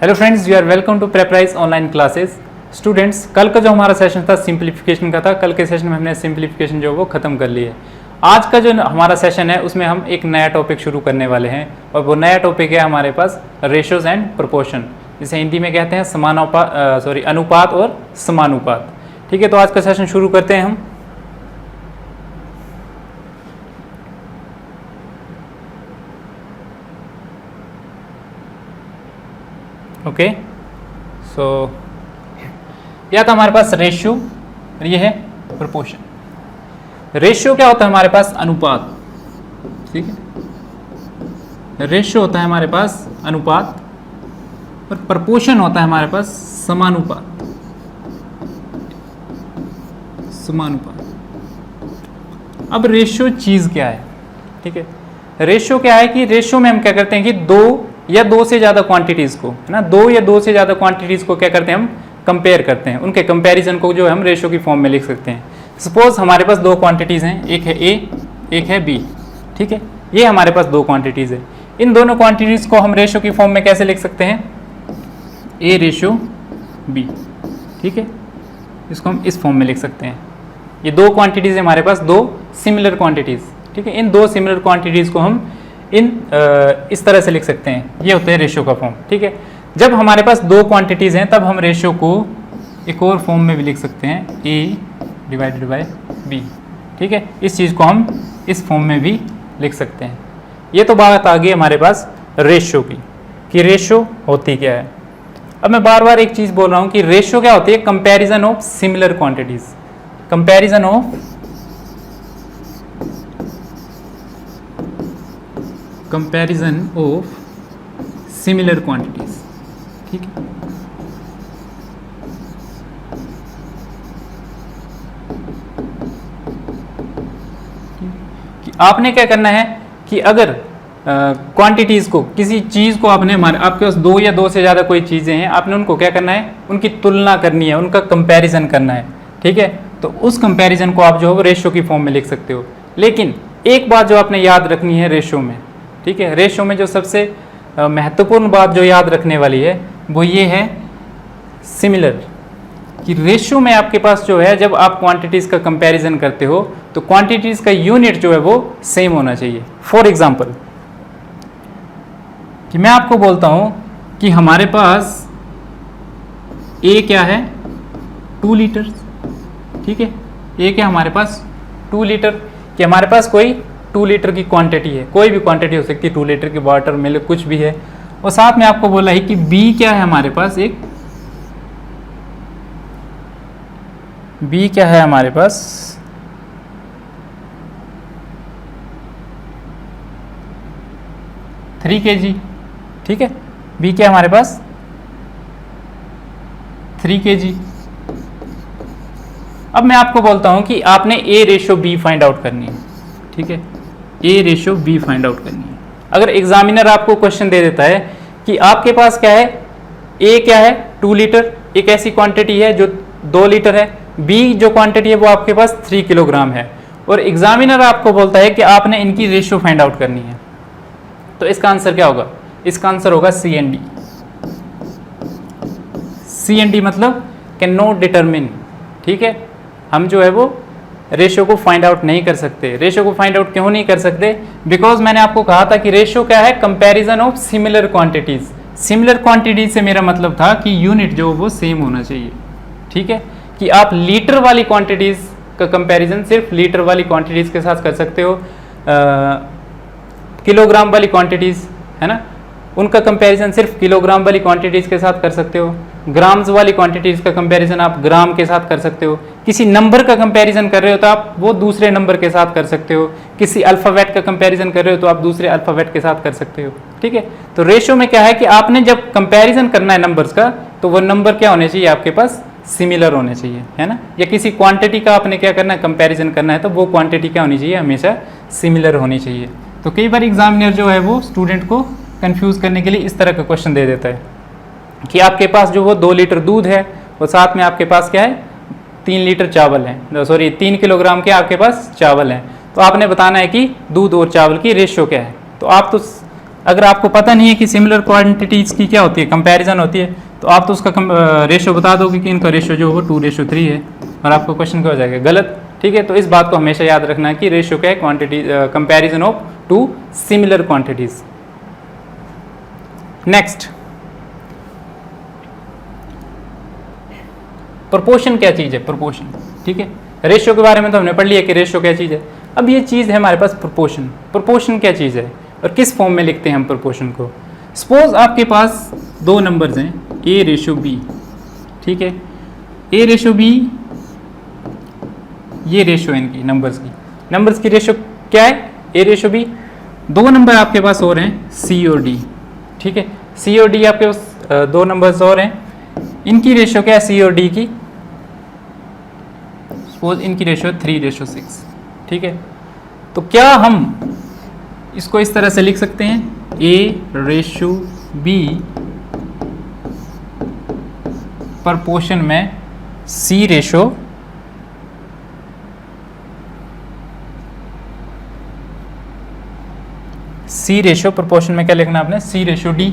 Hello friends, you are welcome to Preparise online classes. Students, कल का जो हमारा सेशन था सिंप्लीफिकेशन का था। कल के सेशन में हमने सिंप्लीफिकेशन जो वो ख़त्म कर ली है। आज का जो हमारा सेशन है उसमें हम एक नया टॉपिक शुरू करने वाले हैं और वो नया टॉपिक है हमारे पास रेशोज एंड प्रोपोर्शन, जिसे हिंदी में कहते हैं अनुपात और समानुपात। ठीक है, तो आज का सेशन शुरू करते हैं हम। ओके, सो या तो हमारे पास रेशियो और ये है प्रोपोर्शन। रेशियो क्या होता है हमारे पास? अनुपात। ठीक है, रेशियो होता है हमारे पास अनुपात और प्रोपोर्शन होता है हमारे पास समानुपात। समानुपात। अब रेशियो चीज क्या है? ठीक है, रेशियो क्या है कि रेशियो में हम क्या करते हैं कि दो या दो से ज़्यादा क्वांटिटीज़ को, है ना, दो या दो से ज़्यादा क्वांटिटीज़ को क्या करते हैं हम कंपेयर करते हैं। उनके कंपैरिजन को जो है हम रेशियो की फॉर्म में लिख सकते हैं। सपोज हमारे पास दो क्वांटिटीज़ हैं, एक है ए, एक है बी। ठीक है, ये हमारे पास दो क्वांटिटीज़ है। इन दोनों क्वांटिटीज़ को हम रेशियो की फॉर्म में कैसे लिख सकते हैं? A ratio B. ठीक है, इसको हम इस फॉर्म में लिख सकते हैं। ये दो क्वांटिटीज़ है हमारे पास, दो सिमिलर क्वांटिटीज़। ठीक है, इन दो सिमिलर क्वांटिटीज़ को हम इस तरह से लिख सकते हैं। ये होता है रेशियो का फॉर्म। ठीक है, जब हमारे पास दो क्वांटिटीज़ हैं तब हम रेशियो को एक और फॉर्म में भी लिख सकते हैं, ए डिवाइडेड बाय बी। ठीक है, इस चीज़ को हम इस फॉर्म में भी लिख सकते हैं। ये तो बात आ गई हमारे पास रेशियो की कि रेशियो होती क्या है। अब मैं बार बार एक चीज़ बोल रहा हूँ कि रेशियो क्या होती है? Comparison of similar quantities. Comparison of similar quantities. ठीक है, कि आपने क्या करना है कि अगर क्वांटिटीज को, किसी चीज को आपने आपके पास दो या दो से ज्यादा कोई चीजें हैं, आपने उनको क्या करना है? उनकी तुलना करनी है, उनका कंपैरिजन करना है। ठीक है, तो उस कंपैरिजन को आप जो है रेशियो की फॉर्म में लिख सकते हो। लेकिन एक बात जो आपने याद रखनी है रेशियो में, ठीक है, रेशियो में जो सबसे महत्वपूर्ण बात जो याद रखने वाली है वो ये है सिमिलर, कि रेशियो में आपके पास जो है जब आप क्वांटिटीज़ का कंपैरिजन करते हो तो क्वांटिटीज़ का यूनिट जो है वो सेम होना चाहिए। फॉर एग्जांपल कि मैं आपको बोलता हूँ कि हमारे पास ए क्या है? 2 लीटर। ठीक है, ए क्या हमारे पास? 2 लीटर। कि हमारे पास कोई 2 लीटर की क्वांटिटी है, कोई भी क्वांटिटी हो सकती है, 2 लीटर की, वाटर, मिल्क, कुछ भी है। और साथ में आपको बोला है कि बी क्या है हमारे पास? एक बी क्या है हमारे पास? 3 kg। ठीक है, बी क्या है हमारे पास? 3 kg। अब मैं आपको बोलता हूं कि आपने A ratio B find out करनी है। ठीक है, A ratio B find out करनी है। अगर एग्जामिनर आपको क्वेश्चन दे देता है कि आपके पास क्या है, ए क्या है? 2 लीटर, एक ऐसी क्वांटिटी है जो 2 लीटर है, बी जो क्वांटिटी है वो आपके पास 3 किलोग्राम है, और एग्जामिनर आपको बोलता है कि आपने इनकी रेशियो फाइंड आउट करनी है, तो इसका आंसर क्या होगा? इसका आंसर होगा C and D. C and D मतलब कैन नॉट डिटरमिन। ठीक है, हम जो है वो रेशियो को फाइंड आउट नहीं कर सकते। रेशियो को फाइंड आउट क्यों नहीं कर सकते? बिकॉज मैंने आपको कहा था कि रेशियो क्या है? Comparison of similar quantities. Similar quantities से मेरा मतलब था कि यूनिट जो वो सेम होना चाहिए। ठीक है, कि आप लीटर वाली क्वांटिटीज का कंपैरिजन सिर्फ लीटर वाली क्वांटिटीज के साथ कर सकते हो, किलोग्राम वाली क्वांटिटीज, है ना, उनका कंपैरिजन सिर्फ किलोग्राम वाली क्वांटिटीज़ के साथ कर सकते हो। ग्राम्स वाली क्वांटिटीज़ का कंपैरिजन आप ग्राम के साथ कर सकते हो। किसी नंबर का कंपैरिजन कर रहे हो तो आप वो दूसरे नंबर के साथ कर सकते हो। किसी अल्फ़ाबेट का कंपैरिजन कर रहे हो तो आप दूसरे अल्फ़ाबेट के साथ कर सकते हो। ठीक है, तो रेशियो में क्या है कि आपने जब कंपैरिजन करना है नंबर्स का, तो वो नंबर क्या होने चाहिए आपके पास? सिमिलर होने चाहिए, है ना। या किसी क्वांटिटी का आपने क्या करना है? कंपैरिजन करना है, तो वो क्वांटिटी क्या होनी चाहिए? हमेशा सिमिलर होनी चाहिए। तो कई बार एग्जामिनर जो है वो स्टूडेंट को कंफ्यूज करने के लिए इस तरह का क्वेश्चन दे देता है कि आपके पास जो वो 2 लीटर दूध है और साथ में आपके पास क्या है? 3 लीटर चावल है, 3 किलोग्राम के आपके पास चावल हैं। तो आपने बताना है कि दूध और चावल की रेशियो क्या है। तो आप तो अगर आपको पता नहीं है कि सिमिलर क्वांटिटीज की क्या होती है, कंपैरिजन होती है, तो आप तो उसका रेशो बता दोगे कि इनका रेशो जो हो 2:3 है और आपको क्वेश्चन क्या हो जाएगा, गलत। ठीक है, तो इस बात को हमेशा याद रखना है कि रेशो क्या है, quantity comparison of 2 similar quantities. Next, proportion क्या चीज़ है, प्रोपोर्शन। ठीक है, रेशियो के बारे में तो हमने पढ़ लिया कि रेशियो क्या चीज़ है। अब ये चीज़ है हमारे पास प्रोपोर्शन। प्रोपोर्शन क्या चीज़ है और किस फॉर्म में लिखते हैं हम प्रोपोर्शन को। सपोज आपके पास दो नंबर्स हैं A:B। ठीक है, A:B, ये रेशियो है इनकी नंबर्स की रेशियो क्या है, A:B। दो नंबर आपके पास और हैं C और D। ठीक है, C और D आपके पास दो नंबर्स और हैं, इनकी रेशियो क्या है C और D की, सपोज इनकी रेशियो 3:6। ठीक है, तो क्या हम इसको इस तरह से लिख सकते हैं A:B प्रोपोर्शन में C रेशियो प्रोपोर्शन में क्या लिखना आपने, C:D।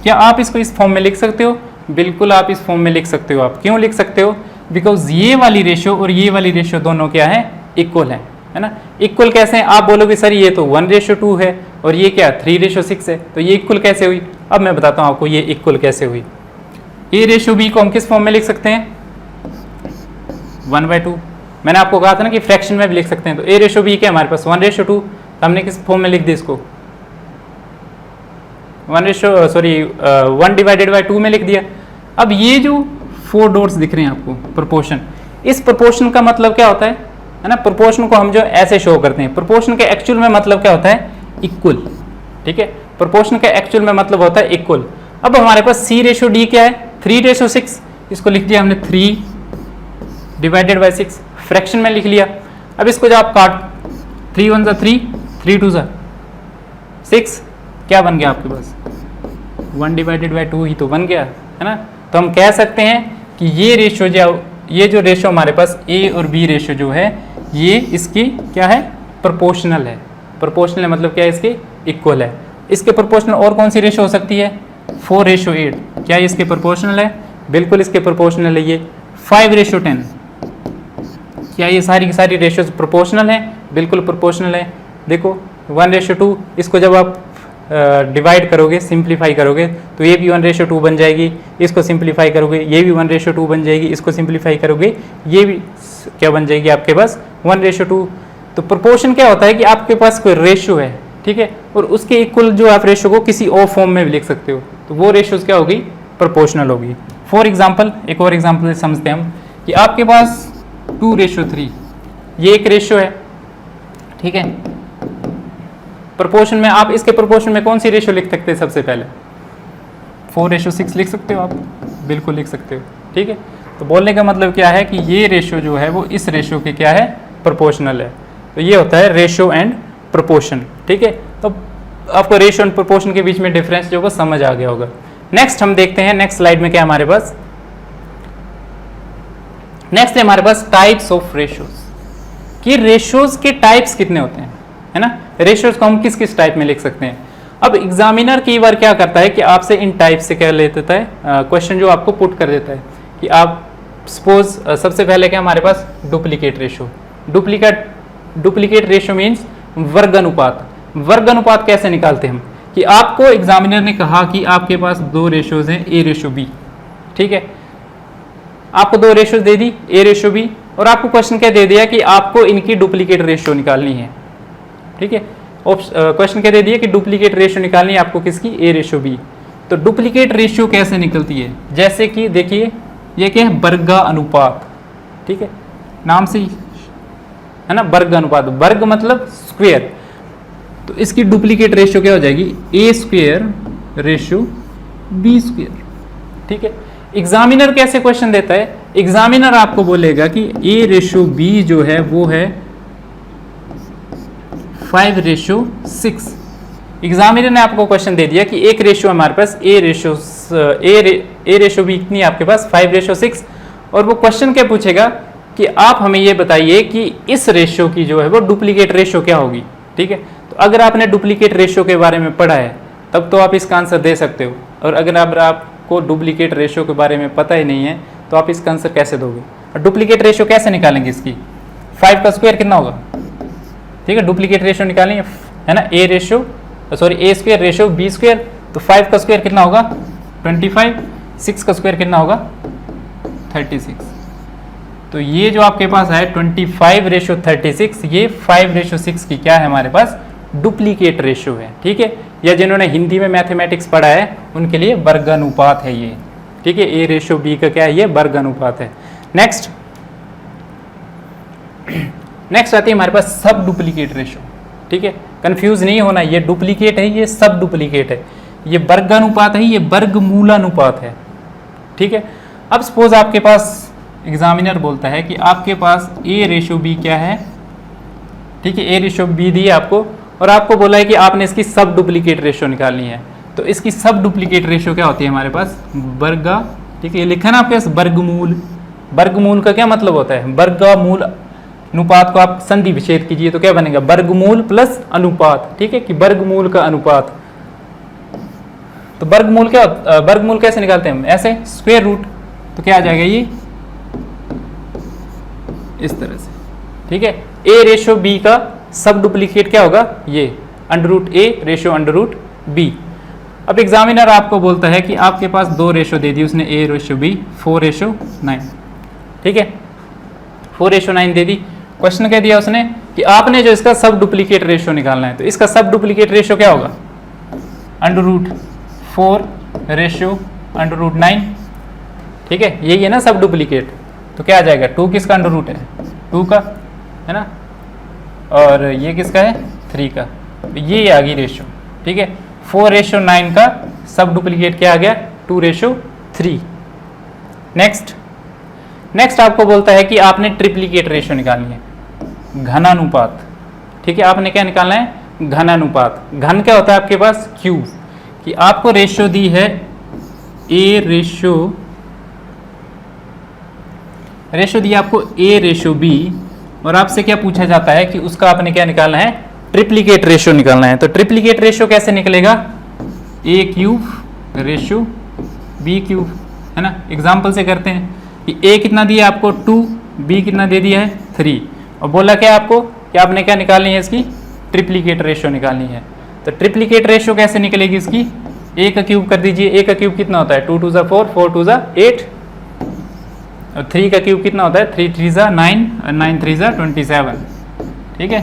क्या आप इसको इस फॉर्म में लिख सकते हो, बिल्कुल आप इस फॉर्म में लिख सकते हो। आप क्यों लिख सकते हो, बिकॉज ये वाली रेशियो और ये वाली रेशियो दोनों क्या है, इक्वल है ना। इक्वल कैसे हैं, आप बोलोगे सर ये तो 1:2 है और ये क्या 3:6 है, तो ये इक्वल कैसे हुई। अब मैं बताता हूं आपको ये इक्वल कैसे हुई। A:B को हम किस फॉर्म में लिख सकते हैं, 1/2। मैंने आपको कहा था ना कि फ्रैक्शन में भी लिख सकते हैं, तो A:B क्या हमारे पास 1:2, तो हमने किस फॉर्म में लिख दी इसको, 1/2 में लिख दिया। अब ये जो 4 डॉट्स दिख रहे हैं आपको प्रोपोर्शन, इस प्रोपोर्शन का मतलब क्या होता है ना। प्रोपोर्शन को हम जो ऐसे शो करते हैं, प्रोपोर्शन के एक्चुअल में मतलब क्या होता है, इक्वल। ठीक है, प्रोपोर्शन का एक्चुअल में मतलब होता है इक्वल। अब हमारे पास C:D क्या है, 3:6, इसको लिख दिया हमने 3/6, फ्रैक्शन में लिख लिया। अब इसको जब आप काट 3 1 3, 3 2 6, क्या बन गया आपके पास, 1/2 ही तो बन गया है ना। तो हम कह सकते हैं कि ये जो रेशियो हमारे पास A और B रेशियो जो है, ये इसकी क्या है, प्रोपोर्शनल है। प्रोपोर्शनल है मतलब क्या है, इसके इक्वल है। इसके प्रोपोर्शनल और कौन सी रेशियो हो सकती है, 4:8। क्या ये इसके प्रोपोर्शनल है, बिल्कुल इसके प्रोपोर्शनल है। ये 5:10, क्या ये सारी की सारी रेशियोज प्रोपोर्शनल है, बिल्कुल प्रोपोर्शनल है। देखो 1:2, इसको जब आप डिवाइड करोगे, सिंप्लीफाई करोगे, तो ये भी 1:2 बन जाएगी। इसको सिंप्लीफाई करोगे, ये भी 1:2 बन जाएगी। इसको सिंप्लीफाई करोगे, ये भी क्या बन जाएगी आपके पास, 1:2। तो प्रोपोर्शन क्या होता है कि आपके पास कोई रेशियो है, ठीक है, और उसके इक्वल जो आप रेशियो को किसी और फॉर्म में भी लिख सकते हो, तो वो रेशियोज क्या होगी, प्रोपोर्शनल होगी। फॉर एग्जाम्पल, एक और एग्जाम्पल समझते हैं हम कि आपके पास 2:3, ये एक रेशियो है, ठीक है। प्रोपोर्शन में आप इसके प्रोपोर्शन में कौन सी रेशियो लिख सकते हैं, सबसे पहले 4:6 लिख सकते हो आप, बिल्कुल लिख सकते हो, ठीक है। तो बोलने का मतलब क्या है कि ये रेशियो जो है वो इस रेशियो के क्या है, प्रोपोर्शनल है। तो ये होता है रेशियो एंड प्रोपोर्शन, ठीक है। तो आपको रेशियो एंड प्रोपोर्शन के बीच में डिफरेंस जो वो समझ आ गया होगा। नेक्स्ट हम देखते हैं, नेक्स्ट स्लाइड में क्या हमारे पास, नेक्स्ट है हमारे पास टाइप्स ऑफ रेशियोज, कि रेशियोज के टाइप्स कितने होते हैं, है ना। रेशियोज को हम किस किस टाइप में लिख सकते हैं। अब एग्जामिनर कई बार क्या करता है कि आपसे इन टाइप से क्या ले देता है, क्वेश्चन जो आपको पुट कर देता है कि आप सपोज सबसे पहले क्या हमारे पास duplicate ratio. Duplicate ratio means वर्ग अनुपात। वर्ग अनुपात कैसे निकालते हैं हम, कि आपको एग्जामिनर ने कहा कि आपके पास दो रेशियोज हैं A:B, ठीक है। आपको दो रेशियोज दे दी A:B, और आपको क्वेश्चन क्या दे दिया कि आपको इनकी डुप्लीकेट रेशियो निकालनी है, ठीक है। क्वेश्चन क्या दे दिया कि डुप्लीकेट रेशियो निकालनी है आपको, किसकी, A:B। तो डुप्लीकेट रेशियो कैसे निकलती है, जैसे कि देखिए ये क्या है, वर्ग अनुपात, ठीक है, नाम से ही है ना, वर्ग अनुपात। वर्ग मतलब स्क्वायर, तो इसकी डुप्लीकेट रेशियो क्या हो जाएगी, A² रेशियो B², ठीक है। एग्जामिनर कैसे क्वेश्चन देता है, एग्जामिनर आपको बोलेगा कि A:B जो है वो है 5:6। एग्जामिनर ने आपको क्वेश्चन दे दिया कि एक रेशियो हमारे पास A:B कितनी है आपके पास, 5:6, और वो क्वेश्चन क्या पूछेगा कि आप हमें ये बताइए कि इस रेशियो की जो है वो डुप्लीकेट रेशियो क्या होगी, ठीक है। तो अगर आपने डुप्लीकेट रेशियो के बारे में पढ़ा है तब तो आप इसका आंसर दे सकते हो। और अगर आपको डुप्लीकेट रेशियो के बारे में पता ही नहीं है तो आप इसका आंसर कैसे दोगे। और डुप्लीकेट रेशियो कैसे निकालेंगे इसकी, 5 का स्क्वायर कितना होगा, ठीक है, डुप्लीकेट रेशियो निकालेंगे है ना, ए स्क्वायर रेशियो बी स्क्वायर, तो 5 का स्क्वायर कितना होगा 25, 6 का स्क्वायर कितना होगा 36। तो ये जो आपके पास है 25:36, ये 5:6 की क्या है हमारे पास डुप्लीकेट रेशियो है, ठीक है। या जिन्होंने हिंदी में मैथमेटिक्स पढ़ा है उनके लिए वर्गानुपात है ये, ठीक है। A/B का क्या है, ये वर्गानुपात है। नेक्स्ट आती है हमारे पास सब डुप्लीकेट रेशियो, ठीक है। कंफ्यूज नहीं होना, ये डुप्लीकेट है, ये सब डुप्लीकेट है, ये वर्गानुपात है, ये वर्गमूलानुपात है, ठीक है। अब सपोज आपके पास एग्जामिनर बोलता है कि आपके पास A/B क्या है, ठीक है, A/B दी है आपको और आपको बोला है कि आपने इसकी सब डुप्लीकेट रेशियो निकालनी है। तो इसकी सब डुप्लीकेट रेशियो क्या होती है हमारे पास वर्गा, ठीक है, ये लिखा है ना आपके पास वर्गमूल। वर्गमूल का क्या मतलब होता है, वर्गमूल अनुपात को आप संधि विच्छेद कीजिए तो क्या बनेगा वर्गमूल प्लस अनुपात, ठीक है, कि वर्गमूल का अनुपात। तो वर्गमूल कैसे निकालते हैं हम, ऐसे स्क्वायर रूट, तो क्या आ जाएगा ये इस तरह से, ठीक है। A/B का सब डुप्लीकेट क्या होगा, ये √A/√B। अब एग्जामिनर आपको बोलता है कि आपके पास 2 रेशो दे दी उसने, A/B 4:9, ठीक है, 4:9 दे दी। क्वेश्चन क्या दिया उसने कि आपने जो इसका सब डुप्लीकेट रेशियो निकालना है, तो इसका सब डुप्लीकेट रेशियो क्या होगा √4/9, ठीक है, यही है ना सब डुप्लीकेट। तो क्या आ जाएगा 2 किसका अंडर रूट है 2 का, है ना, और ये किसका है 3 का, ये आ गई रेशियो, ठीक है। 4:9 का सब डुप्लीकेट क्या आ गया 2:3। नेक्स्ट आपको बोलता है कि आपने ट्रिप्लीकेट रेशियो निकालनी है, घनानुपात, ठीक है। आपने क्या निकालना है घनानुपात। घन क्या होता है आपके पास क्यूब, कि आपको रेशियो दी है रेशियो दी आपको A/B और आपसे क्या पूछा जाता है कि उसका आपने क्या निकालना है ट्रिप्लीकेट रेशियो निकालना है। तो ट्रिप्लीकेट रेशियो कैसे निकलेगा A³/B³, है ना। एग्जाम्पल से करते हैं कि A कितना दिया आपको 2, B कितना दे दिया है 3, और बोला क्या आपको कि आपने क्या निकालनी है इसकी ट्रिप्लीकेट रेशियो निकालनी है। तो ट्रिप्लीकेट रेशियो कैसे निकलेगी इसकी, A का क्यूब कर दीजिए, A का क्यूब कितना होता है 2 2 4 4 2 8, और 3 का क्यूब कितना होता है 3 3 9 और 9 3 27, ठीक है।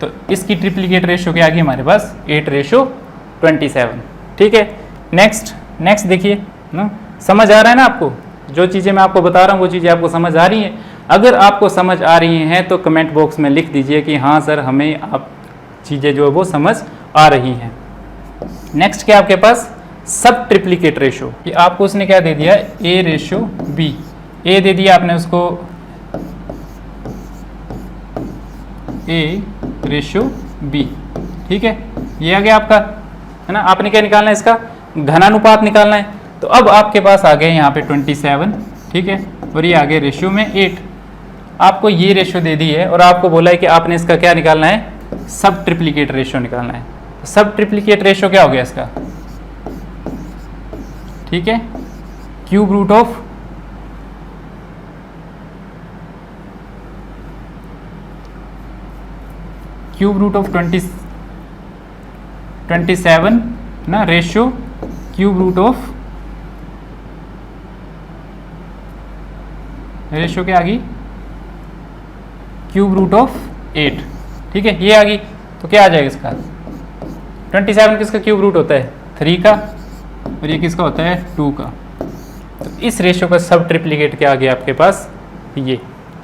तो इसकी ट्रिप्लीकेट रेशियो क्या आ गई हमारे पास 8:27, ठीक है। नेक्स्ट देखिए ना, समझ आ रहा है ना आपको, जो चीज़ें मैं आपको बता रहा हूँ वो चीज़ें आपको समझ आ रही हैं। अगर आपको समझ आ रही हैं तो कमेंट बॉक्स में लिख दीजिए कि हाँ सर हमें आप चीज़ें जो है वो समझ आ रही हैं। नेक्स्ट क्या आपके पास सब ट्रिप्लीकेट रेशियो, कि आपको उसने क्या दे दिया A/B, A दे दिया आपने उसको A/B, ठीक है, ये आ गया आपका, है ना। आपने क्या निकालना है इसका घनानुपात निकालना है। तो अब आपके पास आ गए यहाँ पे 27, ठीक है, और ये आ गए रेशियो में 8। आपको ये रेशियो दे दी है और आपको बोला है कि आपने इसका क्या निकालना है सब ट्रिप्लीकेट रेशियो निकालना है। तो सब ट्रिप्लीकेट रेशियो क्या हो गया इसका, ठीक है, क्यूब रूट ऑफ (27) ना ratio cube root of ratio क्या आ गई क्यूब रूट ऑफ 8, ठीक है, ये आ गई। तो क्या आ जाएगा इसका 27 किसका क्यूब रूट होता है 3 का, और ये किसका होता है 2 का। तो इस रेशियो का सब ट्रिप्लीकेट क्या आ गया आपके पास ये,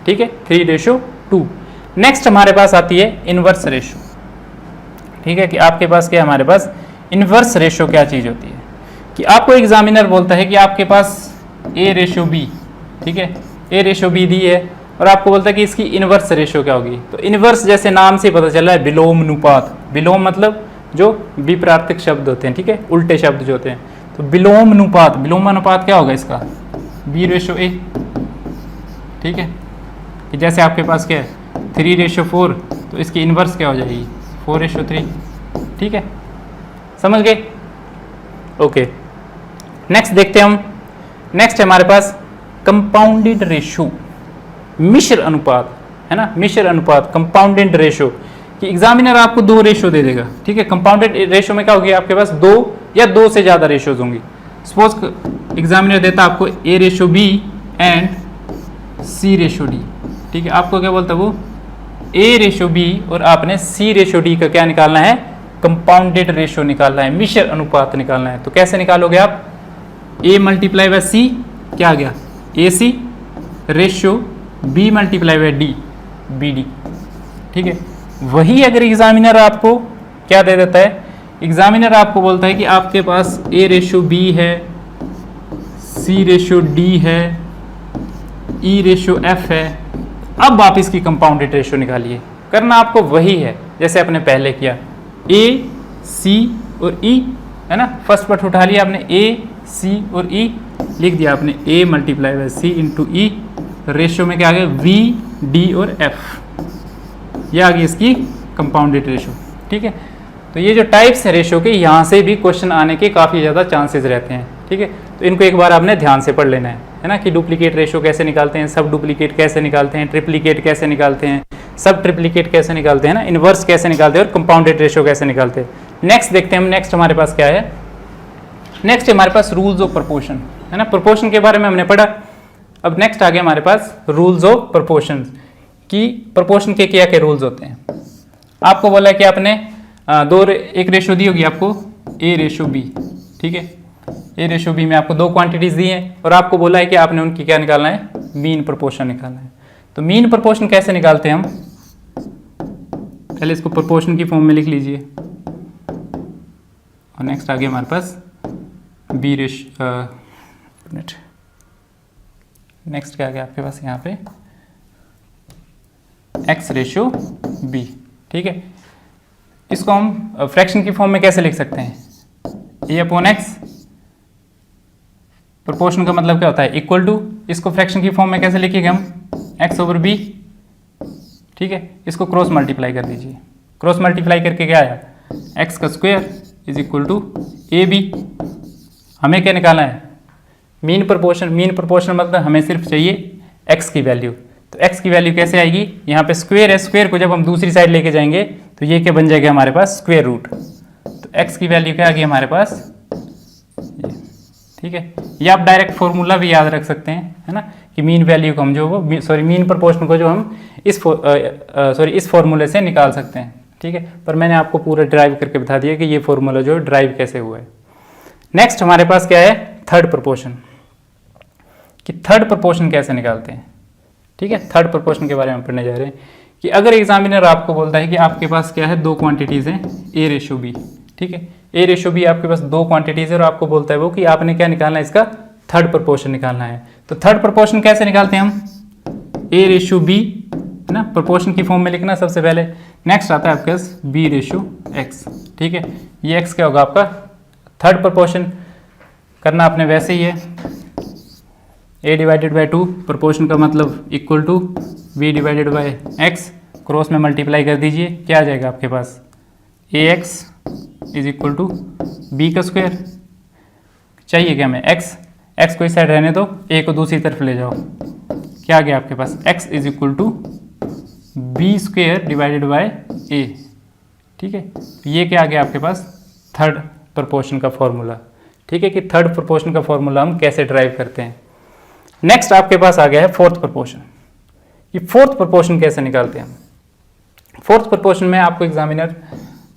ठीक है, 3:2। नेक्स्ट हमारे पास आती है इनवर्स रेशियो, ठीक है, कि आपके पास क्या हमारे पास इनवर्स रेशियो क्या चीज़ होती है, कि आपको एग्जामिनर बोलता है कि आपके पास A/B, ठीक है, A/B दी है और आपको बोलता है कि इसकी इनवर्स रेशियो क्या होगी। तो इनवर्स जैसे नाम से पता चल रहा है विलोम अनुपात, विलोम मतलब जो विपरीत शब्द होते हैं, ठीक है, उल्टे शब्द जो होते हैं। तो विलोम अनुपात क्या होगा इसका B/A, ठीक है, कि जैसे आपके पास क्या है 3:4, तो इसकी इनवर्स क्या हो जाएगी 4:3, ठीक है। समझ गए? ओके, नेक्स्ट देखते हैं हम। नेक्स्ट है हमारे पास कंपाउंडेड रेशो, मिश्र अनुपात, है ना, मिश्र अनुपात, कंपाउंडेड रेशो। कि एग्जामिनर आपको दो रेशो दे देगा, ठीक है। कंपाउंडेड रेशो में क्या होगी, आपके पास दो या दो से ज्यादा रेशोज होंगी। सपोज एग्जामिनर देता आपको A ratio B and C ratio D, ठीक है। आपको क्या बोलता है वो, ए रेशो बी और आपने सी रेशो डी का क्या निकालना है, कंपाउंडेड रेशो निकालना है, मिश्र अनुपात निकालना है। तो कैसे निकालोगे आप, ए मल्टीप्लाई बाय सी, क्या आ गया, A C ratio B multiply by D, B D, ठीक है। वही अगर एग्जामिनर आपको क्या दे देता है, एग्जामिनर आपको बोलता है कि आपके पास ए रेशो बी है, सी रेशो डी है, ई रेशो एफ है, अब आप इसकी कंपाउंडेड रेशो निकालिए। करना आपको वही है जैसे आपने पहले किया, ए सी और ई, है ना। फर्स्ट पार्ट उठा लिया आपने, ए सी और ई लिख दिया आपने, A multiply by C into E, ratio में क्या आ गया, वी डी और एफ, ये आ गई इसकी कंपाउंडेड रेशो, ठीक है। तो ये जो टाइप्स है रेशो के, यहाँ से भी क्वेश्चन आने के काफ़ी ज़्यादा चांसेस रहते हैं, ठीक है। तो इनको एक बार आपने ध्यान से पढ़ लेना है ना, कि डुप्लीकेट रेशो कैसे निकालते हैं, सब डुप्लीकेट कैसे निकालते हैं, ट्रिप्लीकेट कैसे निकालते हैं, सब ट्रिप्लीकेट कैसे निकालते हैं ना, इनवर्स कैसे निकालते हैं और कंपाउंडेड रेशो कैसे निकालते हैं। नेक्स्ट देखते हैं हम, नेक्स्ट हमारे पास क्या है, नेक्स्ट हमारे पास रूल्स ऑफ प्रोपोर्शन, है ना। प्रोपोर्शन के बारे में हमने पढ़ा। अब नेक्स्ट आ गया हमारे पास रूल्स ऑफ प्रोपोर्शन, कि प्रोपोर्शन के क्या क्या रूल्स होते हैं। आपको बोला है कि आपने एक रेशो दी होगी आपको, ए रेशो बी, ठीक है। ए रेशो बी में आपको दो क्वांटिटीज दी हैं और आपको बोला है कि आपने उनकी क्या निकालना है, मीन प्रोपोर्शन निकालना है। तो मीन प्रोपोर्शन कैसे निकालते हैं हम, पहले इसको प्रोपोर्शन की फॉर्म में लिख लीजिए। और नेक्स्ट आ गया हमारे पास बी रेशो, नेक्स्ट क्या आ गया आपके पास यहाँ पे, एक्स रेशो बी, ठीक है। इसको हम फ्रैक्शन की फॉर्म में कैसे लिख सकते हैं, ए अपॉन एक्स, प्रोपोर्शन का मतलब क्या होता है, इक्वल टू, इसको फ्रैक्शन की फॉर्म में कैसे लिखेंगे हम, एक्स ओवर बी, ठीक है। इसको क्रॉस मल्टीप्लाई कर दीजिए, क्रॉस मल्टीप्लाई करके क्या आया, एक्स का square is equal to A B. हमें क्या निकालना है, मीन प्रोपोर्शन। मीन प्रोपोर्शन मतलब हमें सिर्फ चाहिए एक्स की वैल्यू। तो एक्स की वैल्यू कैसे आएगी, यहाँ पे स्क्वायर है, स्क्वायर को जब हम दूसरी साइड लेके जाएंगे तो ये क्या बन जाएगा हमारे पास, स्क्वायर रूट। तो एक्स की वैल्यू क्या आ गई हमारे पास, ठीक है। ये आप डायरेक्ट फॉर्मूला भी याद रख सकते हैं, है ना, कि मीन वैल्यू को हम जो वो सॉरी मीन प्रोपोर्शन को जो हम इस फॉर्मूले से निकाल सकते हैं, ठीक है। पर मैंने आपको पूरा ड्राइव करके बता दिया कि ये फॉर्मूला जो ड्राइव कैसे हुआ है। नेक्स्ट हमारे पास क्या है, थर्ड प्रोपोर्शन, कि थर्ड प्रोपोर्शन कैसे निकालते हैं, ठीक है। थर्ड प्रोपोर्शन के बारे में पढ़ने जा रहे हैं, कि अगर एग्जामिनर आपको बोलता है कि आपके पास क्या है, दो क्वांटिटीज़ हैं, ए रेशो बी, ठीक है। ए रेशो बी आपके पास दो क्वांटिटीज़ है और आपको बोलता है वो कि आपने क्या निकालना है, इसका थर्ड प्रोपोर्शन निकालना है। तो थर्ड प्रोपोर्शन कैसे निकालते हैं हम, ए रेशो बी, है ना, प्रोपोर्शन की फॉर्म में लिखना सबसे पहले। नेक्स्ट आता है आपके पास बी रेशो एक्स, ठीक है। ये एक्स क्या होगा आपका थर्ड प्रोपोर्शन। करना आपने वैसे ही है, a डिवाइडेड बाई 2, प्रोपोर्शन का मतलब equal to b divided by X, cross में मल्टीप्लाई कर दीजिए, क्या आ जाएगा आपके पास, A x is equal to B का स्क्वायर। चाहिए क्या हमें, एक्स को इस साइड रहने दो, ए को दूसरी तरफ ले जाओ, क्या आ गया आपके पास, x is equal to b square divided by a, ठीक है। ये क्या आ गया आपके पास, थर्ड प्रोपोर्शन का फॉर्मूला, ठीक है, कि थर्ड प्रोपोर्शन का फॉर्मूला हम कैसे ड्राइव करते हैं। नेक्स्ट आपके पास आ गया है फोर्थ प्रोपोर्शन। ये फोर्थ प्रोपोर्शन कैसे निकालते हैं हम। फोर्थ प्रोपोर्शन में आपको एग्जामिनर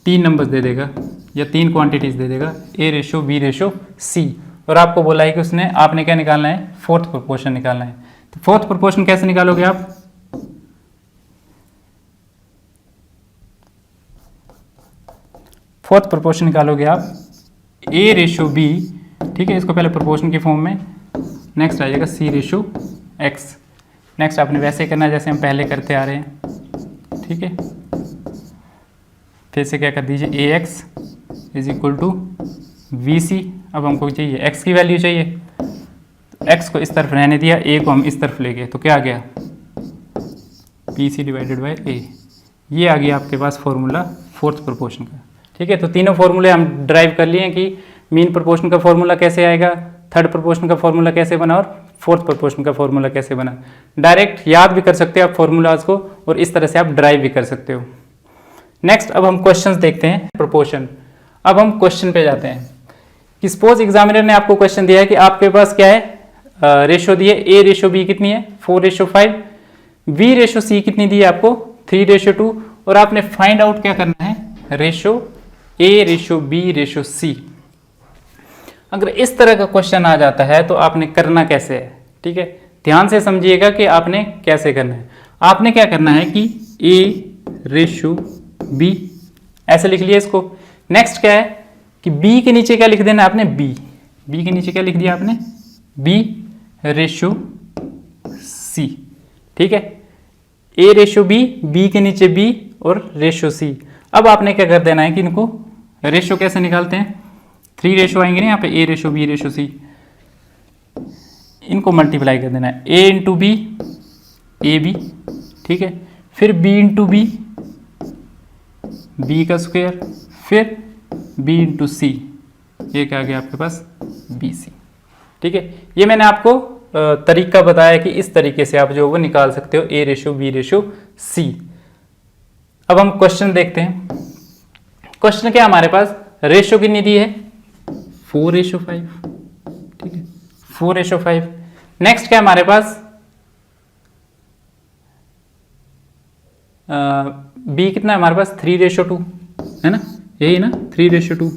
3 नंबर्स दे देगा या 3 क्वांटिटीज दे देगा, ए रेशो बी रेशो सी, और आपको बोला है कि आपने क्या निकालना है, फोर्थ प्रोपोर्शन निकालना है। तो फोर्थ प्रोपोर्शन कैसे निकालोगे आप, फोर्थ प्रोपोर्शन निकालोगे आप ए रेशो बी, ठीक है, इसको पहले प्रोपोर्शन की फॉर्म में, नेक्स्ट आ जाएगा सी रेशो एक्स। नेक्स्ट आपने वैसे करना है जैसे हम पहले करते आ रहे हैं, ठीक है। फिर से क्या कर दीजिए, a x is equal to v c. अब हमको चाहिए एक्स की वैल्यू चाहिए, तो एक्स को इस तरफ रहने दिया, ए को हम इस तरफ ले गए, तो क्या आ गया, पी सी डिवाइडेड बाई ए। ये आ गया आपके पास फॉर्मूला फोर्थ प्रोपोर्शन का, ठीक है, तो तीनों फॉर्मूले हम ड्राइव कर लिए हैं कि मीन प्रोपोर्शन का फॉर्मूला कैसे आएगा, थर्ड प्रोपोर्शन का फॉर्मूला कैसे बना और फोर्थ प्रोपोर्शन का फॉर्मूला कैसे बना। डायरेक्ट याद भी कर सकते हो आप फॉर्मूलाज को और इस तरह से आप ड्राइव भी कर सकते हो। नेक्स्ट अब हम क्वेश्चंस देखते हैं प्रोपोर्शन। अब हम क्वेश्चन पे जाते हैं कि सपोज एग्जामिनर ने आपको क्वेश्चन दिया है कि आपके पास क्या है, रेशो दी है A/B कितनी है 4/5, B/C कितनी दी है आपको 3/2 और आपने फाइंड आउट क्या करना है रेशो A/B/C। अगर इस तरह का क्वेश्चन आ जाता है तो आपने करना कैसे है, ठीक है, ध्यान से समझिएगा कि आपने कैसे करना है। आपने क्या करना है कि A/B ऐसे लिख लिया इसको। नेक्स्ट क्या है कि B के नीचे क्या लिख देना है आपने, B के नीचे क्या लिख दिया आपने B/C, ठीक है, A/B, B के नीचे B और रेशो C। अब आपने क्या कर देना है कि इनको रेशो कैसे निकालते हैं, 3 रेशो आएंगे ना यहाँ पे A/B/C, इनको मल्टीप्लाई कर देना है A/B AB, ठीक है, फिर B/B B का स्क्वायर, फिर B/C, ये क्या आ गया आपके पास BC, ठीक है। ये मैंने आपको तरीका बताया कि इस तरीके से आप जो वो निकाल सकते हो A/B/C। अब हम क्वेश्चन देखते हैं। क्वेश्चन क्या हमारे पास, रेशो कितनी दी है 4/5, ठीक है 4/5। नेक्स्ट क्या हमारे पास B कितना है हमारे पास 3/2 है ना, यही ना 3/2।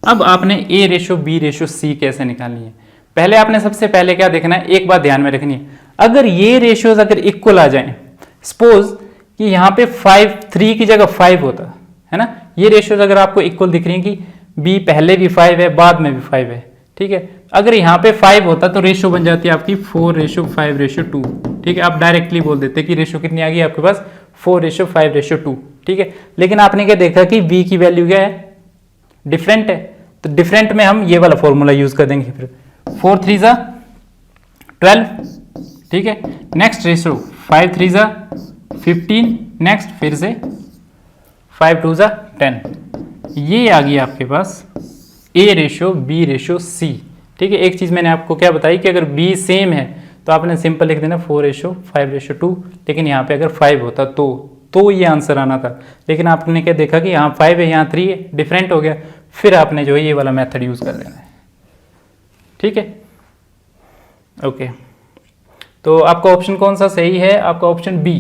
अब आपने A/B/C कैसे निकालनी है, पहले आपने सबसे पहले क्या देखना है, एक बात ध्यान में रखनी है, अगर ये रेशियोज अगर इक्वल आ जाएं, सपोज कि यहाँ पे 3 की जगह 5 होता है ना, ये रेशियोज अगर आपको इक्वल दिख रही है कि B पहले भी 5 है बाद में भी 5 है, ठीक है, अगर यहाँ पे 5 होता तो रेशियो बन जाती है आपकी 4/5/2, ठीक है, आप डायरेक्टली बोल देते कि रेशियो कितनी आ गई आपके पास 4/5/2, ठीक है। लेकिन आपने क्या देखा कि B की वैल्यू क्या है, डिफरेंट है, तो डिफरेंट में हम ये वाला फॉर्मूला यूज कर देंगे, फिर 4 3 12, ठीक है, नेक्स्ट रेशो 5 3 15, नेक्स्ट फिर से 5 2 10, ये आ गई आपके पास A/B/C, ठीक है। एक चीज मैंने आपको क्या बताई कि अगर B सेम है तो आपने सिंपल लिख देना 4/5/2, लेकिन यहाँ पे अगर 5 होता तो ये आंसर आना था, लेकिन आपने क्या देखा कि यहाँ 5 है यहाँ 3 है, डिफरेंट हो गया, फिर आपने जो है ये वाला मेथड यूज कर देना है, ठीक है, ओके। तो आपका ऑप्शन कौन सा सही है, आपका ऑप्शन बी,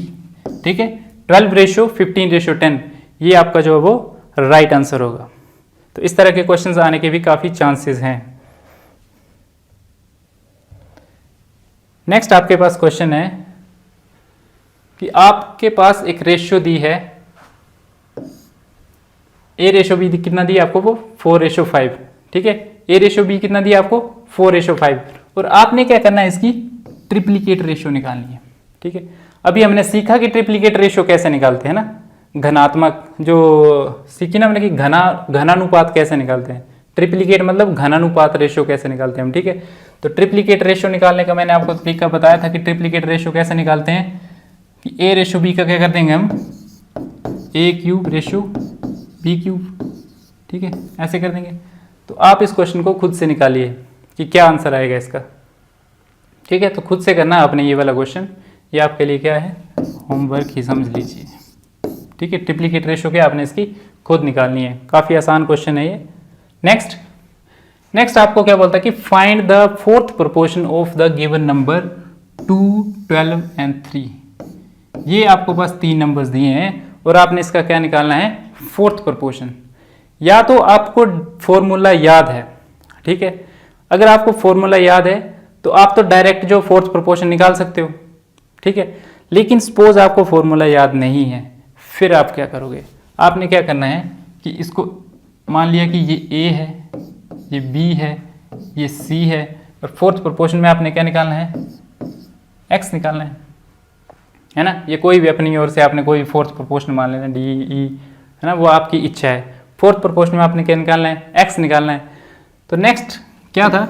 ठीक है 12/15/10, ये आपका जो है वो राइट आंसर होगा। तो इस तरह के क्वेश्चंस आने के भी काफी चांसेस हैं। नेक्स्ट आपके पास क्वेश्चन है कि आपके पास एक रेशियो दी है, A/B कितना दी आपको वो 4/5, ठीक है, A/B कितना दिया आपको 4/5, और आपने क्या करना है इसकी ट्रिप्लीकेट रेशियो निकालनी है, ठीक है। अभी हमने सीखा कि ट्रिप्लीकेट रेशियो कैसे निकालते हैं ना, घनात्मक जो सीखी ना हमने कि घनानुपात कैसे निकालते हैं, ट्रिप्लीकेट मतलब घनानुपात रेशियो कैसे निकालते हैं हम, ठीक है। तो ट्रिप्लीकेट रेशियो निकालने का मैंने आपको तरीका बताया था कि ट्रिप्लीकेट रेशियो कैसे निकालते हैं कि A/B का क्या कर देंगे हम A³/B³, ठीक है, ऐसे कर देंगे। तो आप इस क्वेश्चन को खुद से निकालिए कि क्या आंसर आएगा इसका, ठीक है, तो खुद से करना आपने ये वाला क्वेश्चन, ये आपके लिए क्या है होमवर्क ही समझ लीजिए, ठीक है। ट्रिप्लीकेट रेशियो क्या आपने इसकी खुद निकालनी है, काफ़ी आसान क्वेश्चन है ये। नेक्स्ट आपको क्या बोलता है कि find the fourth proportion of the given number 2 12 and 3। ये आपको पास 3 नंबर्स दिए हैं और आपने इसका क्या निकालना है फोर्थ प्रोपोर्शन। या तो आपको फॉर्मूला याद है, ठीक है, अगर आपको फॉर्मूला याद है तो आप तो डायरेक्ट जो फोर्थ प्रोपोर्शन निकाल सकते हो, ठीक है। लेकिन सपोज आपको फॉर्मूला याद नहीं है, फिर आप क्या करोगे, आपने क्या करना है कि इसको मान लिया कि ये A है, ये B है, ये C है, और फोर्थ प्रोपोर्शन में आपने क्या निकालना है X निकालना है ना। ये कोई भी अपनी ओर से आपने कोई फोर्थ प्रोपोर्शन मान लेना D E है ना, वो आपकी इच्छा है। फोर्थ प्रोपोर्शन में आपने क्या निकालना है X निकालना है। तो नेक्स्ट क्या था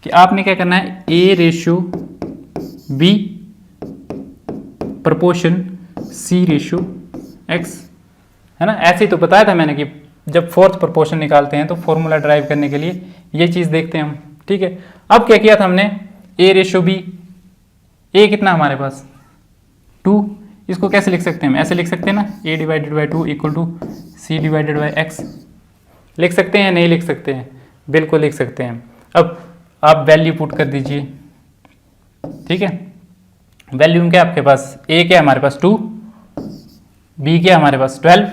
कि आपने क्या करना है A/B प्रोपोर्शन C/X है ना, ऐसे ही तो बताया था मैंने कि जब फोर्थ प्रोपोर्शन निकालते हैं तो फॉर्मूला ड्राइव करने के लिए ये चीज़ देखते हैं हम, ठीक है। अब क्या किया था हमने, A/B, A कितना हमारे पास 2, इसको कैसे लिख सकते हैं हम, ऐसे लिख सकते हैं ना, A/2 इक्वल टू C/X। लिख सकते हैं या नहीं लिख सकते हैं, बिल्कुल लिख सकते हैं। अब आप वैल्यू पुट कर दीजिए, ठीक है। वैल्यू क्या आपके पास, A क्या हमारे पास 2, B क्या हमारे पास 12,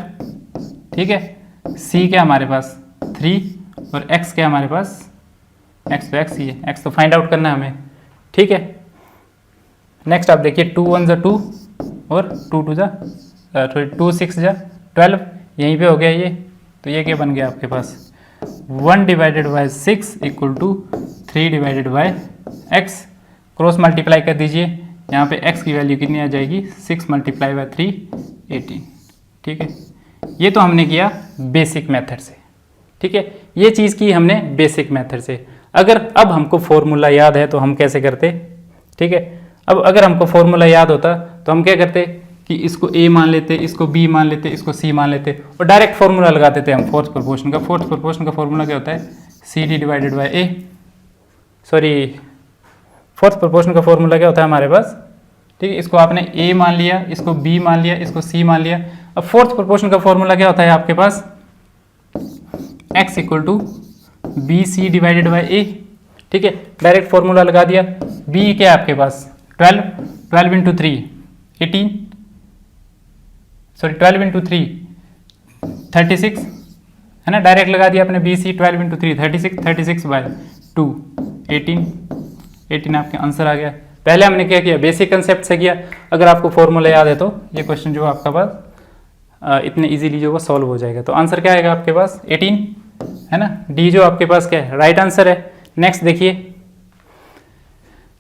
ठीक है, C क्या हमारे पास 3 और X क्या हमारे पास, X तो X ही है, X तो फाइंड आउट करना है हमें, ठीक है। नेक्स्ट आप देखिए 2 1 2 और 2 6 12, यहीं पे हो गया ये, तो ये क्या बन गया आपके पास 1/6 equal to 3/x। Cross multiply कर दीजिए, यहाँ पे x की वैल्यू कितनी आ जाएगी 6 × 3 18, ठीक है। ये तो हमने किया बेसिक मेथड से, ठीक है, ये चीज़ की हमने बेसिक मेथड से। अगर अब हमको फॉर्मूला याद है तो हम कैसे करते, ठीक है। अब अगर हमको फॉर्मूला याद होता तो हम क्या करते कि इसको A मान लेते, इसको B मान लेते, इसको C मान लेते और डायरेक्ट फॉर्मूला लगाते थे हम फोर्थ प्रोपोर्शन का। फोर्थ प्रोपोर्शन का फॉर्मूला क्या होता है, CD/A, सॉरी फोर्थ प्रोपोर्शन का फॉर्मूला क्या होता है हमारे पास, ठीक है। इसको आपने A मान लिया, इसको B मान लिया, इसको C मान लिया। अब फोर्थ प्रोपोर्शन का फॉर्मूला क्या होता है आपके पास, X इक्वल टू BC/A, ठीक है। डायरेक्ट फॉर्मूला लगा दिया। B क्या है आपके पास 12 × 3 18, सॉरी 12 × 3 36, है ना, डायरेक्ट लगा दिया आपने BC 12 × 3 36, 36/2 18 आपके आंसर आ गया। पहले हमने क्या किया, बेसिक कंसेप्ट से किया। अगर आपको फॉर्मूला याद है तो ये क्वेश्चन जो आपका पास इतने इजीली जो वो सॉल्व हो जाएगा। तो आंसर क्या आएगा आपके पास 18, है ना, डी जो आपके पास क्या है राइट आंसर है। नेक्स्ट देखिए,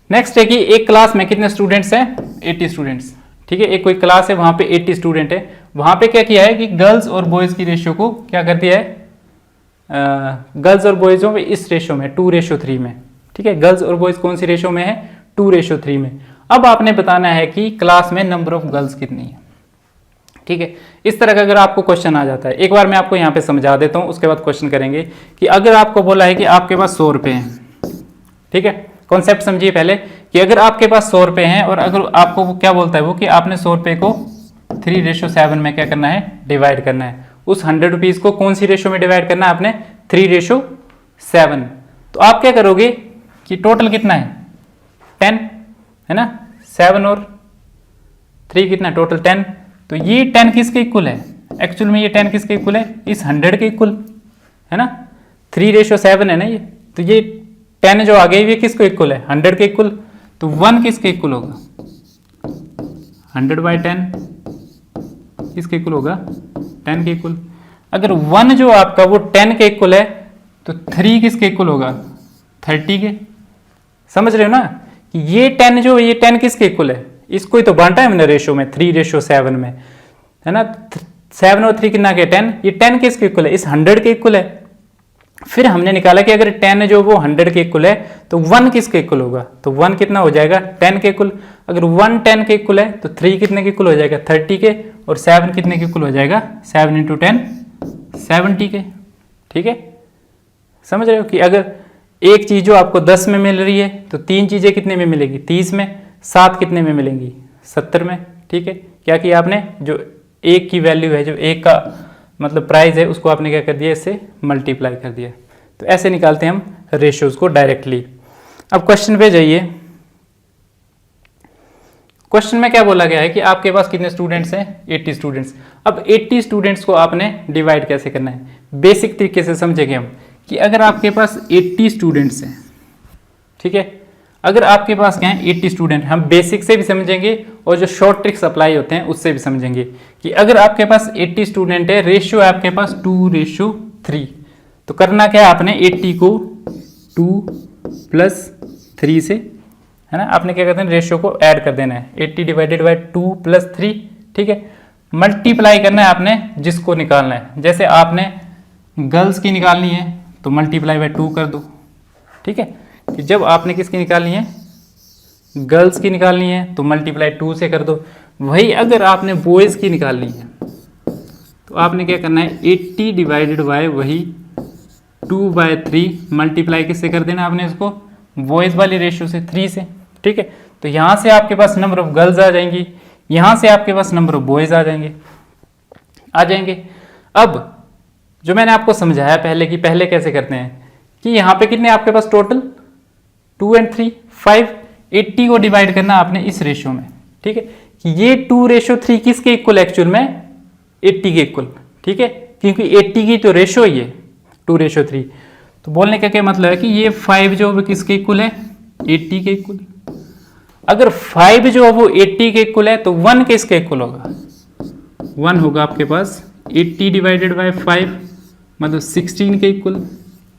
नेक्स्ट है कि एक क्लास में कितने स्टूडेंट्स हैं, 80 स्टूडेंट्स, ठीक है। एक कोई क्लास है वहां पे 80 स्टूडेंट है, वहां पे क्या किया है कि गर्ल्स और बॉयज की रेशियो को क्या कर दिया है, गर्ल्स और बॉयजों में इस रेशियो में 2:3 में, ठीक है। गर्ल्स और बॉयज कौन सी रेशियो में है, 2:3 में। अब आपने बताना है कि क्लास में नंबर ऑफ गर्ल्स कितनी है, ठीक है। इस तरह का अगर आपको क्वेश्चन आ जाता है, एक बार मैं आपको यहाँ पे समझा देता हूँ, उसके बाद क्वेश्चन करेंगे कि अगर आपको बोला है कि आपके पास 100 रुपये हैं, ठीक है। कॉन्सेप्ट समझिए पहले कि अगर आपके पास 100 रुपये हैं और अगर आपको क्या बोलता है वो कि आपने 100 रुपये को 3:7 में क्या करना है, डिवाइड करना है। उस 100 रुपीज़ को कौन सी रेशियो में डिवाइड करना है आपने, 3:7। तो आप क्या करोगे कि टोटल कितना है 10, है ना, 7 और 3 कितना टोटल 10। तो ये 10 किसके इक्वल है, एक्चुअल में ये 10 किसके इक्वल है, इस 100 के इक्वल, है ना। 3:7 है ना ये, तो ये 10 जो आ गई ये किसको इक्वल है, 100 के इक्वल। तो 1 किसके इक्वल होगा, 100/10 किसके इक्वल होगा, 10 के इक्वल। अगर 1 जो आपका वो 10 के इक्वल है तो 3 किसके इक्वल होगा, 30 के। समझ रहे हो ना कि ये 10 जो ये 10 किसके इक्वल है, इसको ही तो बांटा है मैंने रेशियो में 3:7 में, है ना। 7 और 3 कितना के 10, ये 10 किसके इक्वल है, इस 100 के इक्वल है। फिर हमने निकाला कि अगर 10 जो वो 100 के इक्वल है तो 1 किसके इक्वल होगा, तो 1 कितना हो जाएगा 10 के इक्वल। अगर 1 10 के इक्वल है तो 3 कितने के इक्वल हो जाएगा 30 के, और 7 कितने के इक्वल हो जाएगा 7 × 10 70 के, ठीक है। समझ रहे हो कि अगर एक चीज जो आपको 10 में मिल रही है तो 3 चीजें कितने में मिलेगी 30 में, 7 कितने में मिलेंगी 70 में, ठीक है। क्या किया आपने, जो एक की वैल्यू है, जो एक का मतलब प्राइस है, उसको आपने क्या कर दिया, इससे मल्टीप्लाई कर दिया। तो ऐसे निकालते हैं हम रेशियोज को डायरेक्टली। अब क्वेश्चन पे जाइए। क्वेश्चन में क्या बोला गया है कि आपके पास कितने स्टूडेंट्स हैं, 80 स्टूडेंट्स। अब 80 स्टूडेंट्स को आपने डिवाइड कैसे करना है, बेसिक तरीके से समझेंगे हम कि अगर आपके पास 80 स्टूडेंट्स हैं, ठीक है, अगर आपके पास क्या है 80 स्टूडेंट, हम बेसिक से भी समझेंगे और जो शॉर्ट ट्रिक्स अप्लाई होते हैं उससे भी समझेंगे कि अगर आपके पास 80 स्टूडेंट है, रेशियो है आपके पास 2:3, तो करना क्या है आपने 80 को 2 + 3 से, है ना, आपने क्या करते हैं रेशियो को ऐड कर देना है, 80/2 + 3, ठीक है। मल्टीप्लाई करना है आपने जिसको निकालना है, जैसे आपने गर्ल्स की निकालनी है तो ×2 कर दो, ठीक है। कि जब आपने किसकी निकालनी है, गर्ल्स की निकालनी है तो ×2 से कर दो। वही अगर आपने बॉयज़ की निकालनी है तो आपने क्या करना है 80 डिवाइडेड बाय वही 2/3 मल्टीप्लाई किससे कर देना आपने इसको बॉयज़ वाली रेशियो से 3 से, ठीक है। तो यहाँ से आपके पास नंबर ऑफ गर्ल्स आ जाएंगी, यहाँ से आपके पास नंबर ऑफ बॉयज़ आ जाएंगे। अब जो मैंने आपको समझाया पहले कि पहले कैसे करते हैं कि यहाँ पे कितने आपके पास टोटल 2 और 3 5, 80 को डिवाइड करना आपने इस रेशियो में, ठीक है। कि ये 2:3 किसके इक्वल एक्चुअल में 80 के इक्वल, ठीक है, क्योंकि 80 की तो रेशियो ही है 2:3। तो बोलने का क्या मतलब है कि ये 5 जो है किसके इक्वल है 80 के इक्वल। अगर 5 जो है वो 80 के इक्वल है तो 1 किसके इक्वल होगा, 1 होगा आपके पास 80 डिवाइडेड बाय 5 मतलब 16 के इक्वल,